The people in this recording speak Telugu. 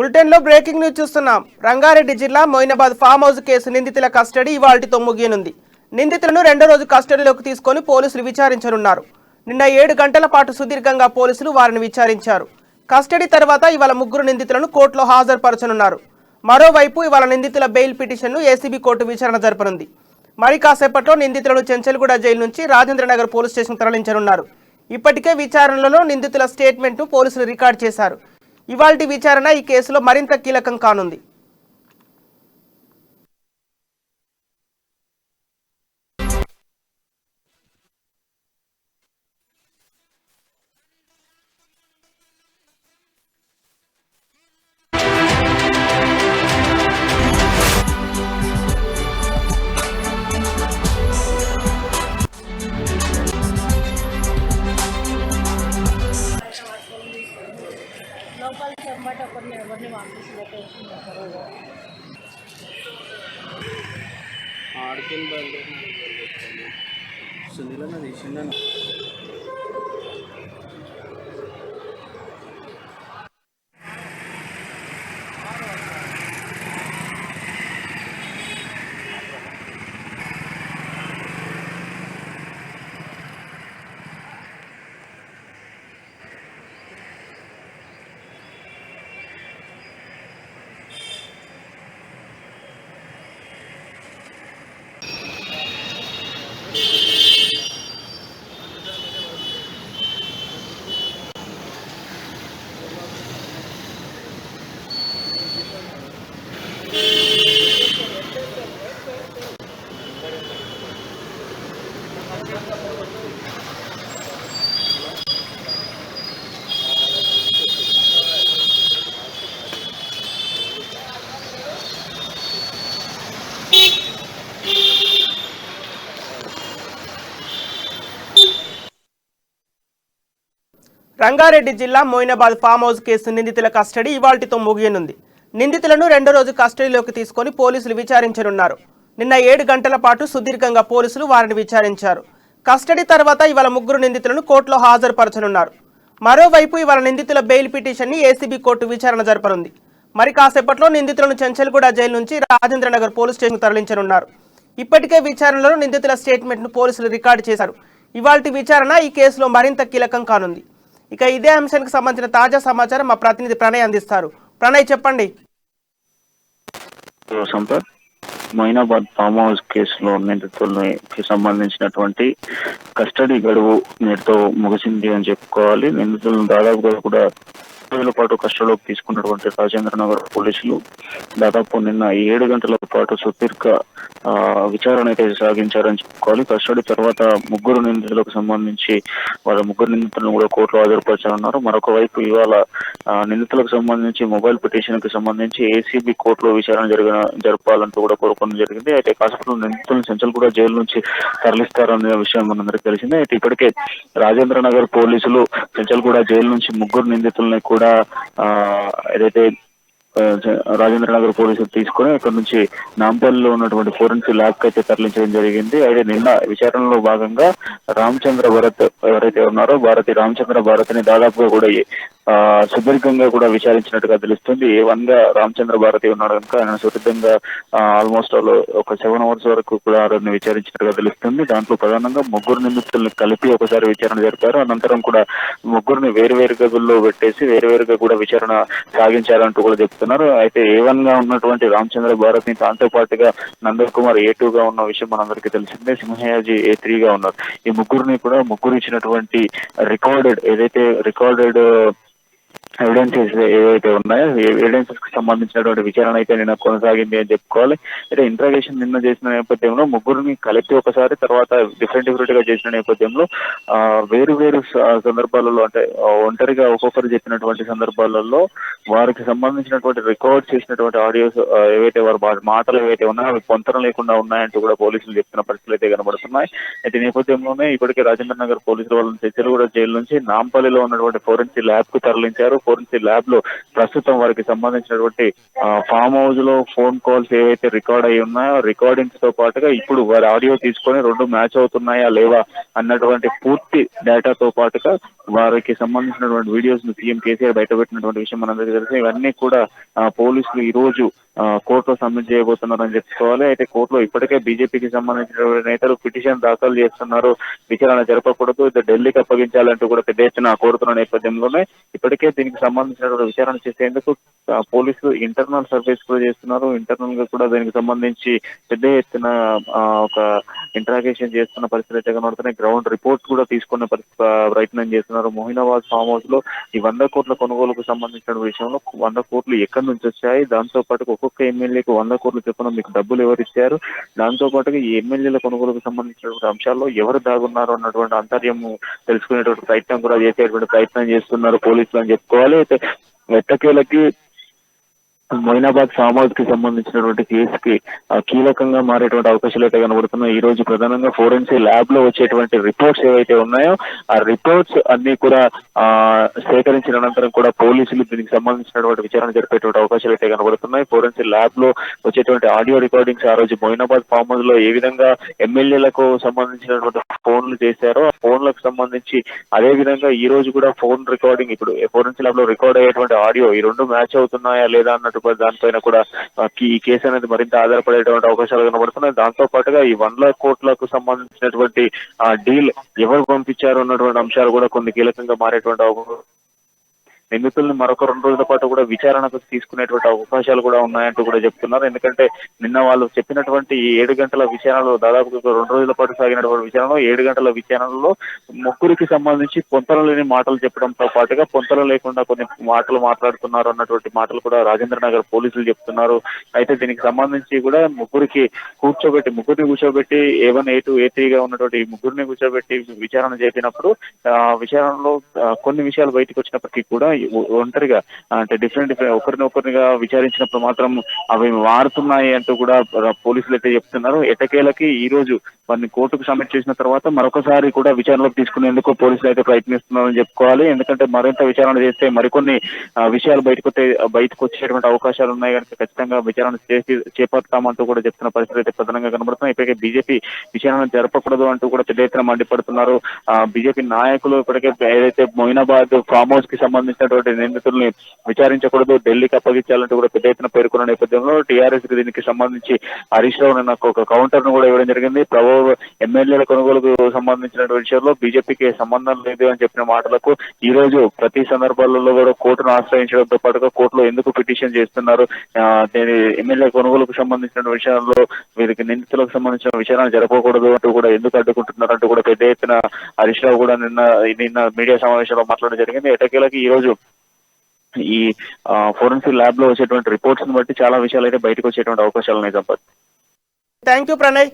బులెటిన్ లో బ్రేకింగ్ న్యూస్ చూస్తున్నాం. రంగారెడ్డి జిల్లా మొయినాబాద్ ఫామ్ హౌస్ కేసు నిందితుల కస్టడీ ఇవాల్టితో ముగియనుంది. నిందితులను రెండో రోజు కస్టడీలోకి తీసుకొని పోలీసులు విచారించనున్నారు. నిన్న 7 గంటల పాటు సుదీర్ఘంగా పోలీసులు వారిని విచారించారు. కస్టడీ తర్వాత ఇవాళ ముగ్గురు నిందితులను కోర్టులో హాజరుపరచనున్నారు. మరోవైపు ఇవాళ నిందితుల బెయిల్ పిటిషన్ను ఏసీబీ కోర్టు విచారణ జరపనుంది. మరి కాసేపట్లో నిందితులను చెంచల్గూడ జైలు నుంచి రాజేంద్రనగర్ పోలీస్ స్టేషన్ తరలించనున్నారు. ఇప్పటికే విచారణలో నిందితుల స్టేట్మెంట్ను పోలీసులు రికార్డు చేశారు. ఇవాల్టి విచారణ ఈ కేసులో మరింత కీలకం కానుంది. లోపల చెంబట ఒకరిని ఎవరిని పంపిస్తున్నారు ఆడికెళ్ళి బయలుదేరి సునీల్ అన్న తీసిండను. రంగారెడ్డి జిల్లా మొయినాబాద్ ఫామ్ హౌస్ కేసు నిందితుల కస్టడీ ఇవాల్టితో ముగియనుంది. నిందితులను రెండో రోజు కస్టడీలోకి తీసుకొని పోలీసులు విచారించనున్నారు. నిన్న 7 గంటల పాటు సుదీర్ఘంగా పోలీసులు వారిని విచారించారు. కస్టడీ తర్వాత ఇవాళ ముగ్గురు నిందితులను కోర్టులో హాజరుపరచనున్నారు. మరోవైపు ఇవాళ నిందితుల బెయిల్ పిటిషన్ని ఏసీబీ కోర్టు విచారణ జరపనుంది. మరి కాసేపట్లో నిందితులను చెంచల్గూడ జైలు నుంచి రాజేంద్రనగర్ పోలీస్ స్టేషన్ తరలించనున్నారు. ఇప్పటికే విచారణలో నిందితుల స్టేట్మెంట్ను పోలీసులు రికార్డు చేశారు. ఇవాల్టి విచారణ ఈ కేసులో మరింత కీలకం కానుంది. ఇక ఇదే అంశానికి సంబంధించిన తాజా సమాచారం మా ప్రతినిధి ప్రణయ్ అందిస్తారు. ప్రణయ్, చెప్పండి. మొయినాబాద్ ఫామ్ హౌస్ కేసులో నిందితులకి సంబంధించినటువంటి కస్టడీ గడువు నేటితో ముగిసింది అని చెప్పుకోవాలి. నిందితులను దాదాపుగా కూడా రోజుల పాటు కస్టడీలోకి తీసుకున్నటువంటి రాజేంద్రనగర్ పోలీసులు దాదాపు నిన్న 7 గంటల పాటు సుదీర్ఘ విచారణ అయితే సాగించారని చెప్పుకోవాలి. కస్టడీ తర్వాత ముగ్గురు నిందితులకు సంబంధించి వాళ్ళ ముగ్గురు నిందితులను కూడా కోర్టులో హాజరుపరచనున్నారు. మరొక వైపు ఇవాళ నిందితులకు సంబంధించి మొబైల్ పిటిషన్ కి సంబంధించి ఏసీబీ కోర్టులో విచారణ జరపాలంటూ కూడా కోరుకోవడం జరిగింది. అయితే కాసేపట్లో నిందితులను చెంచల్గూడ జైలు నుంచి తరలిస్తారనే విషయం మనందరికీ తెలిసిందే. అయితే ఇప్పటికే రాజేంద్రనగర్ పోలీసులు చెంచల్గూడ జైలు నుంచి ముగ్గురు నిందితులని కూడా ఏదైతే రాజేంద్రనగర్ పోలీసులు తీసుకుని ఇక్కడ నుంచి నాంపల్లిలో ఉన్నటువంటి ఫోరెన్సిక్ ల్యాబ్ అయితే తరలించడం జరిగింది. అయితే నిన్న విచారణలో భాగంగా రామచంద్ర భరత్ ఎవరైతే ఉన్నారో రామచంద్ర భరత్ ని దాదాపుగా కూడా సుదీర్ఘంగా కూడా విచారించినట్టుగా తెలుస్తుంది. A1 గా రామచంద్ర భారతి ఉన్నాడు కనుక ఆయన సుదీర్ఘంగా ఆల్మోస్ట్ ఒక 7 hours వరకు కూడా ఆయన విచారించినట్టుగా తెలుస్తుంది. దాంట్లో ప్రధానంగా ముగ్గురు నిందితులను కలిపి ఒకసారి విచారణ జరిపారు. అనంతరం కూడా ముగ్గురిని వేరువేరు గదుల్లో పెట్టేసి వేరువేరుగా కూడా విచారణ సాగించారంటూ కూడా చెప్తున్నారు. అయితే A1 గా ఉన్నటువంటి రామచంద్ర భారత్ ని దాంతో పాటుగా నందన్ కుమార్ A2 గా ఉన్న విషయం మనందరికీ తెలిసిందే. సింహయాజీ A3 గా ఉన్నారు. ఈ ముగ్గురిని కూడా ముగ్గురు ఇచ్చినటువంటి రికార్డెడ్ ఎవిడెన్సెస్ ఏవైతే ఉన్నాయో ఎవిడెన్సెస్ కి సంబంధించినటువంటి విచారణ అయితే నిన్న కొనసాగింది అని చెప్పుకోవాలి. అయితే ఇంట్రాగేషన్ నిన్న చేసిన నేపథ్యంలో ముగ్గురిని కలిపి ఒకసారి తర్వాత డిఫరెంట్ గా చేసిన నేపథ్యంలో వేరు సందర్భాలలో అంటే ఒంటరిగా ఒక్కొక్కరు చెప్పినటువంటి సందర్భాలలో వారికి సంబంధించినటువంటి రికార్డ్ చేసినటువంటి ఆడియోస్ ఏవైతే వారి మాటలు ఏవైతే ఉన్నాయో అవి పొంతన లేకుండా ఉన్నాయంటూ కూడా పోలీసులు చెప్తున్న పరిస్థితులు అయితే కనబడుతున్నాయి. అయితే నేపథ్యంలోనే ఇప్పటికే రాజేంద్రనగర్ పోలీసులు వాళ్ళని చెంచల్గూడ జైలు నుంచి నాంపల్లిలో ఉన్నటువంటి ఫోరెన్సిక్ ల్యాబ్ కు తరలించారు. ఫోరెన్సిక్ ల్యాబ్ లో ప్రస్తుతం వారికి సంబంధించినటువంటి ఫామ్ హౌస్ లో ఫోన్ కాల్స్ ఏవైతే రికార్డ్ అయి ఉన్నాయో రికార్డింగ్స్ తో పాటుగా ఇప్పుడు వారి ఆడియో తీసుకొని రెండు మ్యాచ్ అవుతున్నాయా లేవా అన్నటువంటి పూర్తి డేటాతో పాటుగా వారికి సంబంధించినటువంటి వీడియోస్ ను సీఎం కేసీఆర్ బయటపెట్టినటువంటి విషయం మనందరికీ తెలుసు. ఇవన్నీ కూడా పోలీసులు ఈ రోజు కోర్టులో సబ్మిట్ చేయబోతున్నారని చెప్పుకోవాలి. అయితే కోర్టులో ఇప్పటికే బీజేపీకి సంబంధించిన నేతలు పిటిషన్ దాఖలు చేస్తున్నారు, విచారణ జరపకూడదు, ఢిల్లీకి అప్పగించాలంటూ కూడా పెద్ద ఎత్తున కోరుతున్న నేపథ్యంలోనే ఇప్పటికే దీనికి సంబంధించిన విచారణ చేసేందుకు పోలీసులు ఇంటర్నల్ సర్వేస్ కూడా చేస్తున్నారు. ఇంటర్నల్ గా కూడా దీనికి సంబంధించి పెద్ద ఎత్తున ఒక ఇంట్రాగేషన్ చేస్తున్న పరిస్థితి అయితే కనబడుతున్నాయి. గ్రౌండ్ రిపోర్ట్ కూడా తీసుకునే ప్రయత్నం చేస్తున్నారు. మొహినాబాద్ ఫామ్ హౌస్ లో ఈ 100 కోట్ల కొనుగోలుకు సంబంధించిన విషయంలో 100 కోట్లు ఎక్కడి నుంచి వచ్చాయి, దాంతో పాటు ఒక్కొక్క ఎమ్మెల్యేకు 100 కోట్లు చొప్పున మీకు డబ్బులు ఎవరు ఇచ్చారు, దాంతో పాటుగా ఈ ఎమ్మెల్యేల కొనుగోలుకు సంబంధించినటువంటి అంశాల్లో ఎవరు దాగున్నారు అన్నటువంటి అంతర్యం తెలుసుకునేటువంటి ప్రయత్నం కూడా చేసేటువంటి ప్రయత్నం చేస్తున్నారు పోలీసులు అని చెప్పుకోవాలి. అయితే ఎట్టకేలకి మొయినాబాద్ ఫామ్ హౌస్ కి సంబంధించినటువంటి కేసుకి కీలకంగా మారేటువంటి అవకాశాలు అయితే కనబడుతున్నాయి. ఈ రోజు ప్రధానంగా ఫోరెన్సిక్ ల్యాబ్ లో వచ్చేటువంటి రిపోర్ట్స్ ఏవైతే ఉన్నాయో ఆ రిపోర్ట్స్ అన్ని కూడా సేకరించిన అనంతరం కూడా పోలీసులు దీనికి సంబంధించినటువంటి విచారణ జరిపేటువంటి అవకాశాలు అయితే కనబడుతున్నాయి. ఫోరెన్సిక్ ల్యాబ్ లో వచ్చేటువంటి ఆడియో రికార్డింగ్స్ ఆ రోజు మొయినాబాద్ ఫామ్ హౌస్ లో ఏ విధంగా ఎమ్మెల్యేలకు సంబంధించినటువంటి ఫోన్లు చేశారో ఆ ఫోన్లకు సంబంధించి అదే విధంగా ఈ రోజు కూడా ఫోన్ రికార్డింగ్ ఇప్పుడు ఫోరెన్సిక్ ల్యాబ్ లో రికార్డ్ అయ్యేటువంటి ఆడియో ఈ రెండు మ్యాచ్ అవుతున్నాయా లేదా అన్నట్టు దానిపైన కూడా ఈ కేసు అనేది మరింత ఆధారపడేటువంటి అవకాశాలు కనబడుతున్నాయి. దాంతో పాటుగా ఈ 100 కోట్లకు సంబంధించినటువంటి డీల్ ఎవరు పంపించారు అన్నటువంటి అంశాలు కూడా కొన్ని కీలకంగా మారేటువంటి అవకాశం. నిందితులను మరొక 2 రోజుల పాటు కూడా విచారణకు తీసుకునేటువంటి అవకాశాలు కూడా ఉన్నాయంటూ కూడా చెప్తున్నారు. ఎందుకంటే నిన్న వాళ్ళు చెప్పినటువంటి 7 గంటల విచారణలో దాదాపు 2 రోజుల పాటు సాగినటువంటి విచారణలో 7 గంటల విచారణలో ముగ్గురికి సంబంధించి పొంతన లేని మాటలు చెప్పడంతో పాటుగా పొంతన లేకుండా కొన్ని మాటలు మాట్లాడుతున్నారు అన్నటువంటి మాటలు కూడా రాజేంద్ర నగర్ పోలీసులు చెప్తున్నారు. అయితే దీనికి సంబంధించి కూడా ముగ్గురిని కూర్చోబెట్టి A1 A2 A3 గా ఉన్నటువంటి ఈ ముగ్గురిని కూర్చోబెట్టి విచారణ చేసినప్పుడు విచారణలో కొన్ని విషయాలు బయటకు వచ్చినప్పటికీ కూడా ఒంటరిగా అంటే ఒకరినొకరిగా విచారించినప్పుడు మాత్రం అవి మారుతున్నాయి అంటూ కూడా పోలీసులు అయితే చెప్తున్నారు. ఎటకేలకి ఈ రోజు వారిని కోర్టుకు సబ్మిట్ చేసిన తర్వాత మరొకసారి కూడా విచారణలోకి తీసుకునేందుకు పోలీసులు అయితే ప్రయత్నిస్తున్నారని చెప్పుకోవాలి. ఎందుకంటే మరింత విచారణ చేస్తే మరికొన్ని విషయాలు బయటకు వచ్చేటువంటి అవకాశాలు ఉన్నాయి కనుక ఖచ్చితంగా విచారణ చేపడతామంటూ కూడా చెప్తున్న పరిస్థితి అయితే ప్రధానంగా కనబడుతున్నాయి. ఇప్పటికే బీజేపీ విచారణ జరపకూడదు అంటూ కూడా పెద్ద ఎత్తున మండిపడుతున్నారు. బీజేపీ నాయకులు ఇప్పటికే ఏదైతే మొయినాబాద్ ఫామ్ హౌస్ కి సంబంధించినటువంటి నిందితుల్ని విచారించకూడదు, ఢిల్లీకి అప్పగించాలంటూ కూడా పెద్ద ఎత్తున పేర్కొన్న నేపథ్యంలో టీఆర్ఎస్ కి దీనికి సంబంధించి హరీష్ రావు నాకు ఒక కౌంటర్ ను కూడా ఇవ్వడం జరిగింది. ఎమ్మెల్యేల కొనుగోలుకు సంబంధించిన విషయంలో బీజేపీకి సంబంధం లేదు అని చెప్పిన మాటలకు ఈ రోజు ప్రతి సందర్భాలలో కూడా కోర్టును ఆశ్రయించడంతో పాటుగా కోర్టులో ఎందుకు పిటిషన్ చేస్తున్నారు, ఎమ్మెల్యే కొనుగోలుకు సంబంధించిన విషయాల్లో వీరికి నిందితులకు సంబంధించిన విచారణ జరపకూడదు అంటూ కూడా ఎందుకు అడ్డుకుంటున్నారు అంటూ కూడా పెద్ద ఎత్తున హరీష్ రావు కూడా నిన్న మీడియా సమావేశంలో మాట్లాడడం జరిగింది. ఎటకేలకి ఈ రోజు ఈ ఫోరెన్సిక్ ల్యాబ్ లో వచ్చేటువంటి రిపోర్ట్స్ ని బట్టి చాలా విషయాలు అయితే బయటకు వచ్చేటువంటి అవకాశాలు ఉన్నాయి. Thank you Pranay.